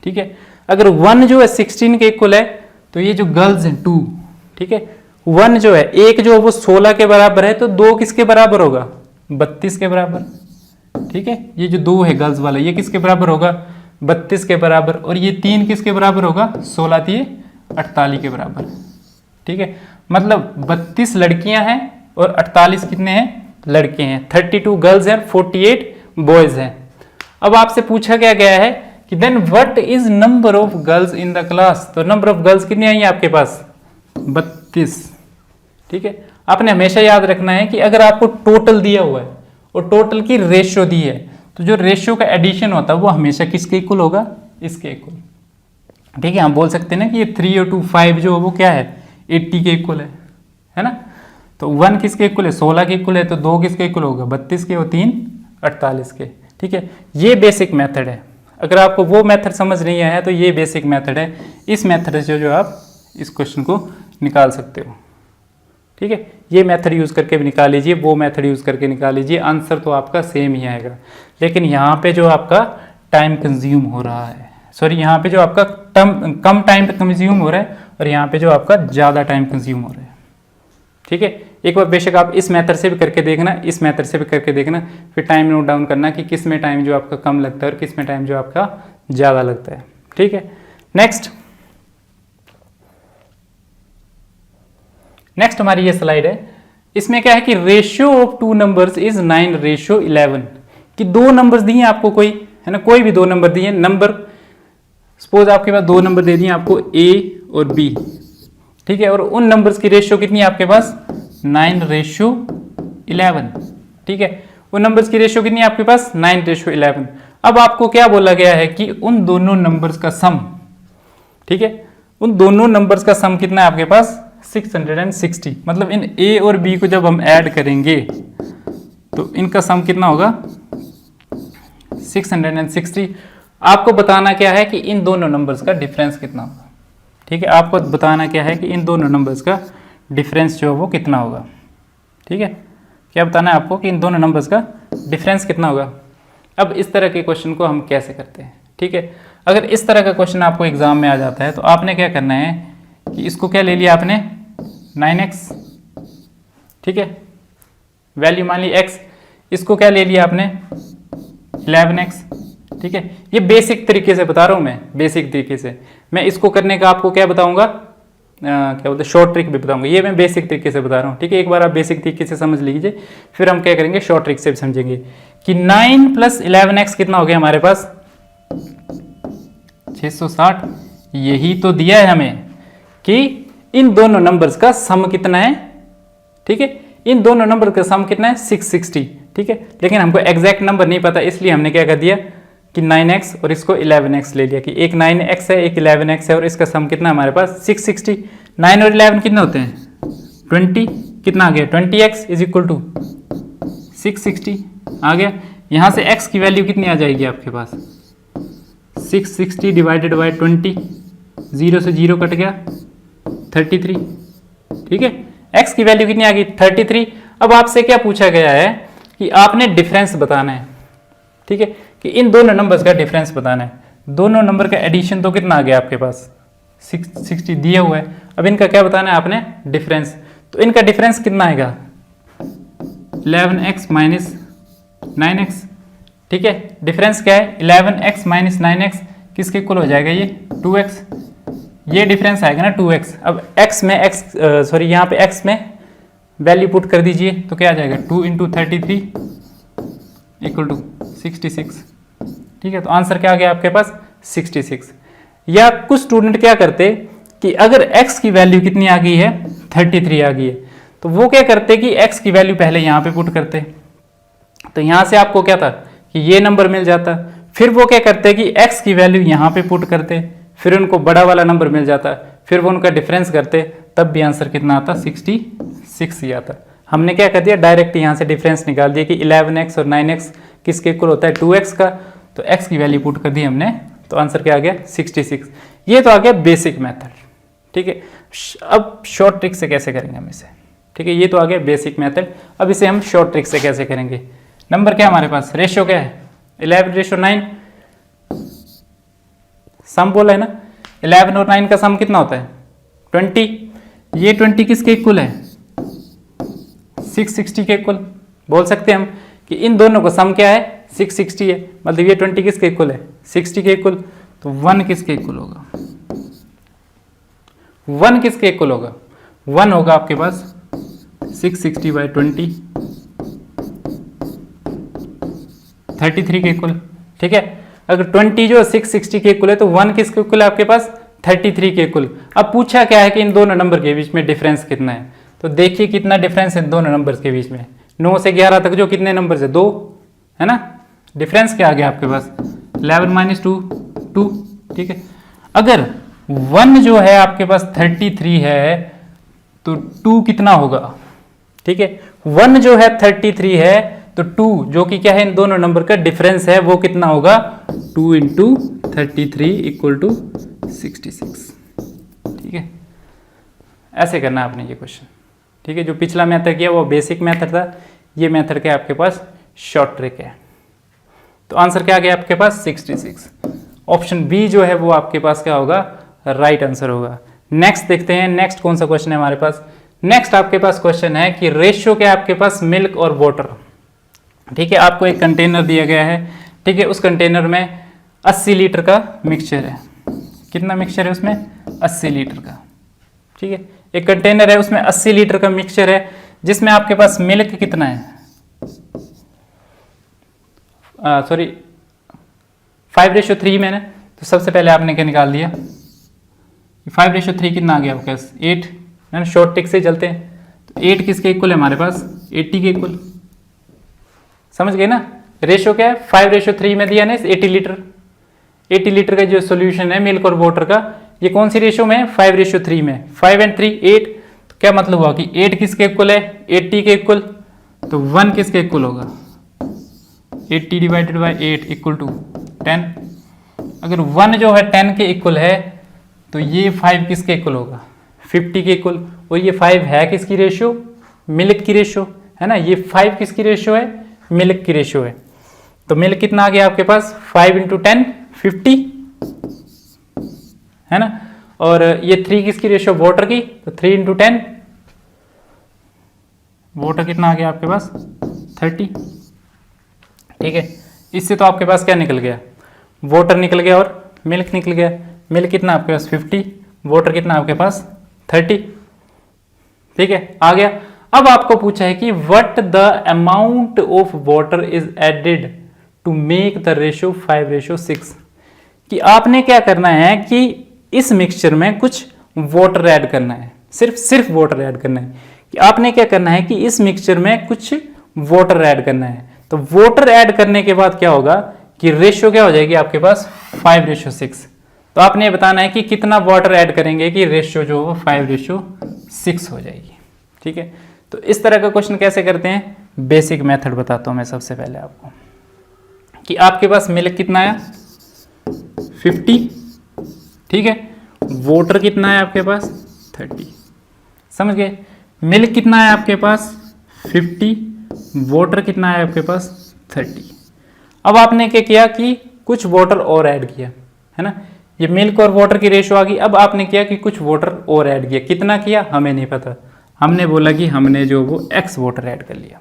ठीक है। अगर 1 जो है 16 के इक्वल है तो ये जो गर्ल्स हैं 2, ठीक है, 1 जो है एक जो है वो 16 के बराबर है तो 2 किसके बराबर होगा 32 के बराबर, ठीक है। ये जो 2 है गर्ल्स वाला ये किसके बराबर होगा 32 के बराबर, और ये 3 किसके बराबर होगा 16 3 48 के बराबर, ठीक है। मतलब 32 लड़कियां हैं और 48 कितने हैं लड़के हैं, 32 गर्ल्स हैं 48 बॉयज हैं। अब आपसे पूछा क्या गया है कि then what is number of girls in the class, तो नंबर ऑफ गर्ल्स कितनी आई है आपके पास 32, ठीक है। आपने हमेशा याद रखना है कि अगर आपको टोटल दिया हुआ है और टोटल की रेशियो दी है तो जो रेशियो का एडिशन होता है वो हमेशा किसके इक्वल होगा इसके इक्वल, ठीक है। हम बोल सकते हैं ना कि ये 3 और 2 5 जो वो क्या है 80 के इक्वल है ना। तो 1 किसके इक्वल है 16 के इक्वल है, तो 2 किसके इक्वल होगा 32 के और 3 48 के, ठीक है। ये बेसिक मेथड है। अगर आपको वो मेथड समझ नहीं आया है तो ये बेसिक मेथड है, इस मेथड से जो आप इस क्वेश्चन को निकाल सकते हो, ठीक है। ये मेथड यूज़ करके भी निकाल लीजिए, वो मेथड यूज़ करके निकाल लीजिए, आंसर तो आपका सेम ही आएगा। लेकिन यहाँ पे जो आपका टाइम कंज्यूम हो रहा है, सॉरी यहाँ पे जो आपका कम टाइम पे कंज्यूम हो रहा है और यहाँ पे जो आपका ज़्यादा टाइम कंज्यूम हो रहा है, ठीक है। एक बार बेशक आप इस मेथड से भी करके देखना, इस मेथड से भी करके देखना, फिर टाइम नोट डाउन करना कि किस में टाइम जो आपका कम लगता है और किस में टाइम जो आपका ज़्यादा लगता है, ठीक है। नेक्स्ट हमारी ये स्लाइड है, इसमें क्या है कि रेशियो ऑफ 2 नंबर्स इज 9:11, कि 2 नंबर्स दिए आपको कोई, है ना, कोई भी 2 नंबर दिए, नंबर सपोज आपके पास 2 नंबर दे दिए आपको A और B, ठीक है, और उन नंबर्स की रेशियो कितनी है आपके पास 9:11, ठीक है। उन नंबर्स की रेशियो कितनी है आपके पास 9:11। अब आपको क्या बोला गया है कि उन दोनों नंबर्स का सम, ठीक है, उन दोनों नंबर्स का सम कितना है आपके पास 660। मतलब इन A और B को जब हम ऐड करेंगे तो इनका सम कितना होगा 660। आपको बताना क्या है कि इन दोनों नंबर्स का डिफरेंस कितना होगा, ठीक है। आपको बताना क्या है कि इन दोनों नंबर्स का डिफरेंस जो है वो कितना होगा, ठीक है। क्या बताना है आपको कि इन दोनों नंबर्स का डिफरेंस कितना होगा। अब इस तरह के क्वेश्चन को हम कैसे करते हैं, ठीक है। अगर इस तरह का क्वेश्चन आपको एग्जाम में आ जाता है तो आपने क्या करना है कि इसको क्या ले लिया आपने 9x, ठीक है, वैल्यू मान ली x, इसको क्या ले लिया आपने 11x, ठीक है। ये बेसिक तरीके से बता रहा हूं मैं, बेसिक तरीके से। मैं इसको करने का आपको क्या बताऊंगा, क्या बोलते हैं, शॉर्ट ट्रिक भी बताऊंगा। ये मैं बेसिक तरीके से बता रहा हूँ, ठीक है। एक बार आप बेसिक तरीके से समझ लीजिए, फिर हम क्या करेंगे शॉर्ट ट्रिक से भी समझेंगे कि 9 + 11x कितना हो गया हमारे पास 660। यही तो दिया है हमें कि इन दोनों नंबर्स का सम कितना है, ठीक है। इन दोनों नंबर का सम कितना है 660, ठीक है। लेकिन हमको एग्जैक्ट नंबर नहीं पता, इसलिए हमने क्या कर दिया कि 9x और इसको 11x ले लिया कि एक 9x है एक 11x है और इसका सम कितना हमारे पास 660। 9 और 11 कितने होते हैं 20, कितना आ गया 20x = 660 आ गया। यहाँ से x की वैल्यू कितनी आ जाएगी आपके पास 660 डिवाइडेड बाय 20, 0 से 0 कट गया 33, ठीक है। x की वैल्यू कितनी आ गई 33। अब आपसे क्या पूछा गया है कि आपने डिफरेंस बताना है, ठीक है, कि इन दोनों नंबर्स का डिफरेंस बताना है। दोनों नंबर का एडिशन तो कितना आ गया आपके पास 660 दिया हुआ है। अब इनका क्या बताना है आपने डिफरेंस, तो इनका डिफरेंस कितना आएगा 11x - 9x, ठीक है। डिफरेंस क्या है 11x - 9x किसके इक्वल हो जाएगा ये 2x, ये डिफरेंस आएगा ना 2x। अब x में यहाँ पे x में वैल्यू पुट कर दीजिए तो क्या आ जाएगा 2 × 33, इक्वल टू 66। ठीक है, तो आंसर क्या आ गया आपके पास 66। या कुछ स्टूडेंट क्या करते कि अगर x की वैल्यू कितनी आ गई है 33 आ गई है, तो वो क्या करते कि x की वैल्यू पहले यहाँ पे पुट करते, तो यहाँ से आपको क्या था कि ये नंबर मिल जाता। फिर वो क्या करते कि x की वैल्यू यहाँ पे पुट करते, फिर उनको बड़ा वाला नंबर मिल जाता, फिर वो उनका डिफरेंस करते, तब भी आंसर कितना आता 66 ही आता। हमने क्या कर दिया डायरेक्ट यहाँ से डिफरेंस निकाल दिया कि 11x और 9x किसके इक्वल होता है 2x का, तो x की वैल्यू पुट कर दी हमने, तो आंसर क्या आ गया 66। ये तो आ गया बेसिक मेथड। ठीक है, अब शॉर्ट ट्रिक से कैसे करेंगे हम इसे। ठीक है, ये तो आ गया बेसिक मेथड। अब इसे हम शॉर्ट ट्रिक से कैसे करेंगे। नंबर क्या हमारे पास, रेशियो क्या है 11:9, सम बोला है ना, 11 और 9 का सम कितना होता है 20। ये 20 किसके इक्वल है 660 के इक्वल। बोल सकते हैं हम कि इन दोनों का सम क्या है 660 है, मतलब ये 20 किसके इक्वल है 60 के इक्वल। तो 1 किसके इक्वल होगा, 1 किसके इक्वल होगा, 1 होगा आपके पास 660/20, 33 के इक्वल। ठीक है, अगर 20 जो 660 के इक्वल है तो 1 किसके इक्वल है आपके पास 33 के इक्वल। अब पूछा क्या है कि इन दोनों नंबर के बीच में डिफरेंस कितना है, तो देखिए कितना डिफरेंस है दोनों नंबर्स के बीच में। 9 से 11 तक जो कितने नंबर है 2 है ना, डिफरेंस क्या आ गया आपके पास 11 - 2 2। ठीक है, अगर 1 जो है आपके पास 33 है तो 2 कितना होगा। ठीक है, 1 जो है 33 है तो 2 जो कि क्या है इन दोनों नंबर का डिफरेंस है वो कितना होगा 2 × 33 = 66। ठीक है, ऐसे करना आपने ये क्वेश्चन। ठीक है, जो पिछला मेथड किया वो बेसिक मेथड था, ये मेथड क्या आपके पास शॉर्ट ट्रिक है। तो आंसर क्या आ गया आपके पास 66। ऑप्शन बी जो है वो आपके पास क्या होगा राइट आंसर होगा। नेक्स्ट देखते हैं, नेक्स्ट कौन सा क्वेश्चन है हमारे पास। नेक्स्ट आपके पास क्वेश्चन है कि रेशियो क्या है आपके पास मिल्क और वाटर। ठीक है, आपको एक कंटेनर दिया गया है। ठीक है, उस कंटेनर में 80 लीटर का मिक्सचर है। कितना मिक्सचर है उसमें 80 लीटर का। ठीक है, एक कंटेनर है उसमें 80 लीटर का मिक्सचर है, जिसमें आपके पास मिल्क कितना है 5:3 में ना। तो सबसे पहले आपने क्या निकाल दिया 5:3 कितना आ गया आपके पास 8 है ना। शॉर्ट ट्रिक से चलते हैं, तो 8 किसके इक्वल है हमारे पास 80 के इक्वल। समझ गए ना, रेशियो क्या है 5:3 में दिया ना 80 लीटर। 80 लीटर का जो सोल्यूशन है मिल्क और वाटर का, ये कौन सी रेशियो में है 5:3 में। 5 और 3 8, तो क्या मतलब हुआ कि 8 किसके इक्वल है 80 के इक्वल, तो 1 किसके इक्वल होगा 80 / 8 = 10। अगर 1 जो है 10 के इक्वल है तो ये 5 किसके इक्वल होगा 50 के इक्वल। और ये 5 है किसकी रेशियो मिल्क की रेशियो है ना, ये 5 किसकी रेशियो है मिल्क की रेशियो है। तो मिल्क कितना आ गया आपके पास 5 × 10 50 है ना। और ये 3 किसकी रेशियो वाटर की, तो 3 × 10 वाटर कितना आ गया आपके पास 30। ठीक है, इससे तो आपके पास क्या निकल गया वाटर निकल गया और मिल्क निकल गया। मिल्क कितना आपके पास 50, वाटर कितना आपके पास 30। ठीक है, आ गया। अब आपको पूछा है कि what the amount of water is added to make the ratio 5:6। कि आपने क्या करना है कि इस मिक्सचर में कुछ वाटर ऐड करना है, सिर्फ वाटर ऐड करना है। कि आपने क्या करना है कि इस मिक्सचर में कुछ वाटर ऐड करना है। तो वाटर ऐड करने के बाद क्या होगा कि रेशियो क्या हो जाएगी आपके पास 5:6। तो आपने ये बताना है कि कितना वाटर ऐड करेंगे कि रेशियो जो हो 5:6 हो जाएगी। ठीक है, तो इस तरह का क्वेश्चन कैसे करते हैं, बेसिक मेथड बताता हूं मैं सबसे पहले आपको। कि आपके पास मिल्क कितना आया 50, ठीक है, वाटर कितना है आपके पास 30। समझ गए, मिल्क कितना है आपके पास 50, वाटर कितना है आपके पास 30। अब आपने क्या किया कि कुछ वाटर और ऐड किया है ना, ये मिल्क और वाटर की रेशियो आ गई। अब आपने किया कि कुछ वाटर और ऐड किया, कितना किया हमें नहीं पता, हमने बोला कि हमने जो वो x वाटर ऐड कर लिया।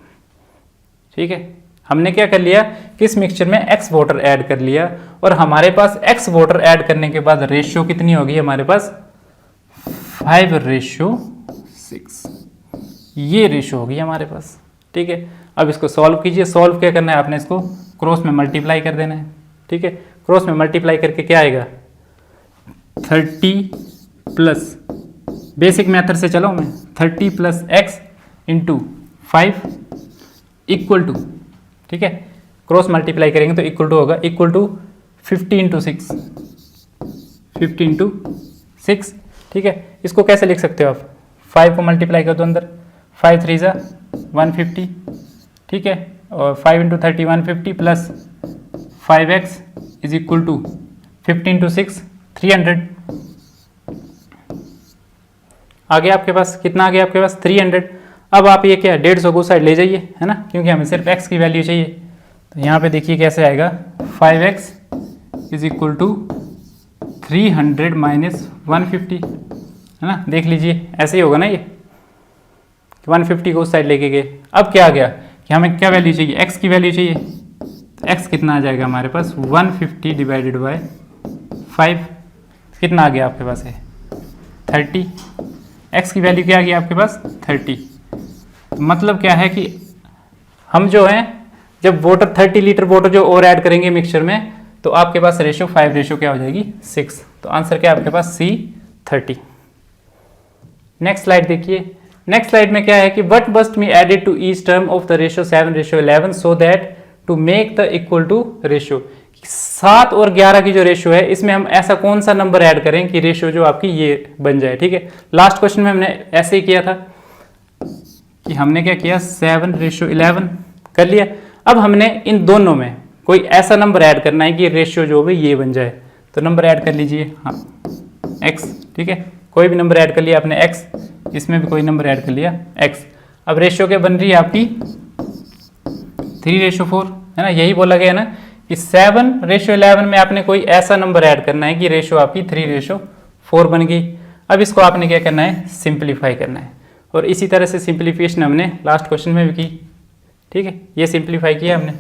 ठीक है, हमने क्या कर लिया कि इस मिक्सचर में x वाटर ऐड कर लिया, और हमारे पास x वाटर ऐड करने के बाद रेशियो कितनी होगी हमारे पास 5:6। ये रेशियो होगी हमारे पास। ठीक है, अब इसको सॉल्व कीजिए। सॉल्व क्या करना है आपने, इसको क्रॉस में मल्टीप्लाई कर देना है, ठीक है। क्रॉस में मल्टीप्लाई करके क्या आएगा 30 प्लस, बेसिक मेथड से चलो मैं, 30 plus x into 5 equal to, ठीक है, क्रॉस मल्टीप्लाई करेंगे तो इक्वल टू होगा, इक्वल टू 50 इंटू 6, 50 इंटू 6, ठीक है। इसको कैसे लिख सकते हो आप, 5 को मल्टीप्लाई कर दो अंदर, 5 3 ज़ा 150, ठीक है, और 5 into 30 150 plus 5x is equal to 50 into 6 300। आ गया आपके पास, कितना आ गया आपके पास 300। अब आप ये क्या 150 को साइड ले जाइए, है ना, क्योंकि हमें सिर्फ x की वैल्यू चाहिए। तो यहाँ पे देखिए कैसे आएगा, 5x is equal to 300 minus 150, है ना, देख लीजिए ऐसे ही होगा ना, ये 150 को उस साइड लेके गए। अब क्या आ गया कि हमें क्या वैल्यू चाहिए, x की वैल्यू चाहिए। तो x कितना आ जाएगा हमारे पास 150 डिवाइडेड बाय 5, कितना आ गया आपके पास है 30। x की वैल्यू क्या आ गई आपके पास 30। तो मतलब क्या है कि हम जो है जब वाटर 30 लीटर वाटर जो और ऐड करेंगे मिक्सचर में, तो आपके पास रेशियो 5 रेशियो क्या हो जाएगी 6। तो आंसर क्या है आपके पास C 30। नेक्स्ट स्लाइड देखिए। नेक्स्ट स्लाइड में क्या है कि what must be added to each term of the ratio 7 ratio 11 so that to make the equal to ratio. 7 और 11 की जो रेशियो है इसमें हम ऐसा कौन सा नंबर ऐड करें कि रेशियो जो आपकी ये बन जाए, ठीक है। लास्ट क्वेश्चन में हमने ऐसे ही किया था कि हमने क्या किया 7 रेशियो 11 कर लिया। अब हमने इन दोनों में कोई ऐसा नंबर ऐड करना है कि रेशियो जो भी ये बन जाए। तो नंबर ऐड कर लीजिए, हाँ x, ठीक है, कोई भी नंबर ऐड कर लिया आपने x, इसमें भी कोई नंबर ऐड कर लिया x। अब रेशियो क्या बन रही है आपकी 3 रेशियो 4, है ना, यही बोला गया ना कि 7 रेशियो 11 में आपने कोई ऐसा नंबर ऐड करना है कि रेशियो आपकी 3 रेशियो 4 बन गई। अब इसको आपने क्या करना है सिंप्लीफाई करना है, और इसी तरह से सिंप्लीफिकेशन हमने लास्ट क्वेश्चन में भी की, ठीक है, ये सिंप्लीफाई किया हमने, है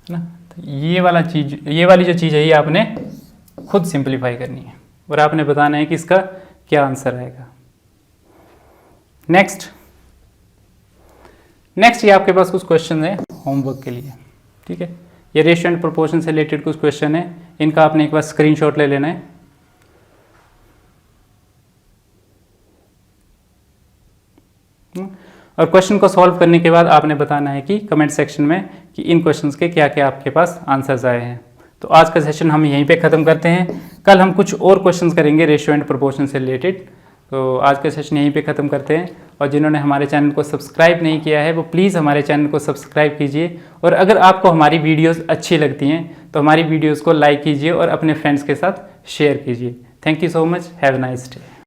ना। तो ये वाली जो चीज़ है ये आपने खुद सिंप्लीफाई करनी है और आपने बताना है कि इसका क्या आंसर आएगा। नेक्स्ट ये आपके पास कुछ क्वेश्चन है होमवर्क के लिए, ठीक है। ये रेशियो एंड प्रोपोर्शन से रिलेटेड कुछ क्वेश्चन है, इनका आपने एक बार स्क्रीनशॉट ले लेना है। और क्वेश्चन को सॉल्व करने के बाद आपने बताना है कि कमेंट सेक्शन में कि इन क्वेश्चंस के क्या क्या आपके पास आंसर्स आए हैं। तो आज का सेशन हम यहीं पे ख़त्म करते हैं। कल हम कुछ और क्वेश्चंस करेंगे रेशियो एंड प्रोपोर्शन से रिलेटेड। तो आज का सेशन यहीं पे ख़त्म करते हैं, और जिन्होंने हमारे चैनल को सब्सक्राइब नहीं किया है वो प्लीज़ हमारे चैनल को सब्सक्राइब कीजिए। और अगर आपको हमारी वीडियोज़ अच्छी लगती हैं तो हमारी वीडियोज़ को लाइक कीजिए और अपने फ्रेंड्स के साथ शेयर कीजिए। Thank you so much, have a nice day.